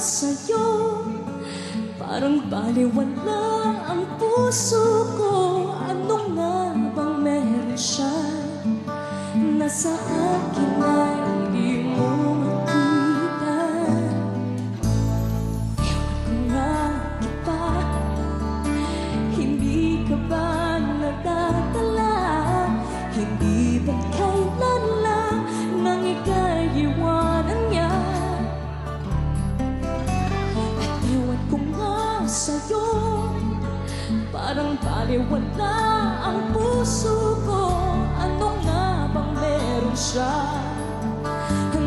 sa'yo. Parang baliwala ang puso ko. Ano nga bang meron siya? Nasa akin ay di mo makita. Ewan ko nga ba, hindi ka ba nadadala? Hindi ba kailan lang nang ika'y iwanan niya? At ewan ko nga sa'yo, parang baliwala ang puso ko. Ano nga bang meron siya?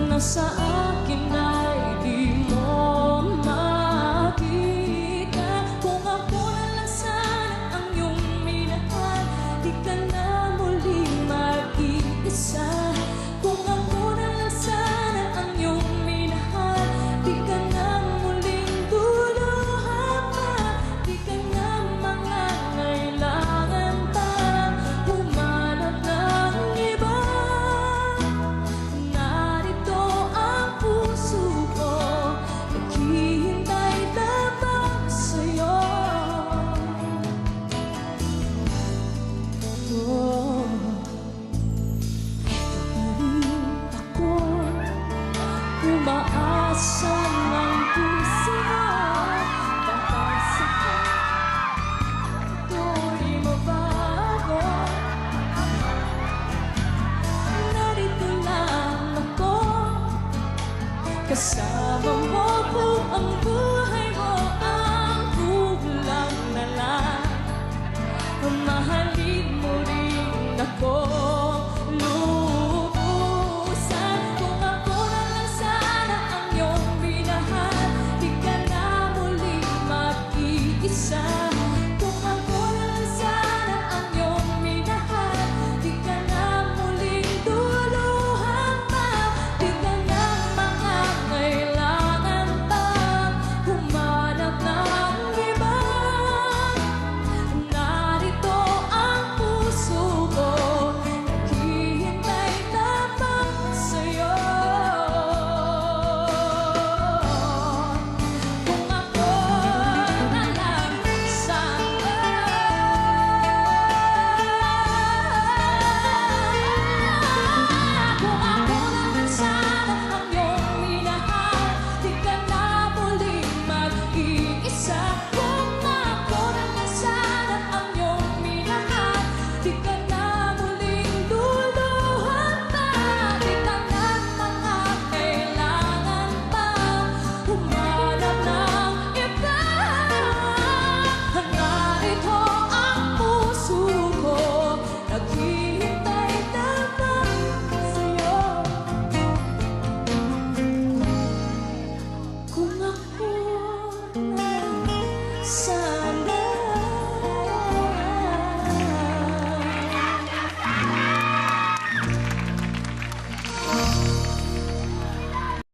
Nasa akin ay di mo makita. Kung ako na lang sana ang iyong minahal, di ka na muling mag-iisa. Kung ako na lang sana ang iyong minahal, di ka na muling luluha pa. Di ka na mangangailangan pa humanap ng iba. Narito ang puso ko, naghihintay lamang sa'yo. Oh, eto pa rin ako, umaasa ng puso mo. Baka sakit ito'y mabago. Narito lang ako, kasama mo buong buhay mo. Ang kulang na lang, mahalin mo rin ako.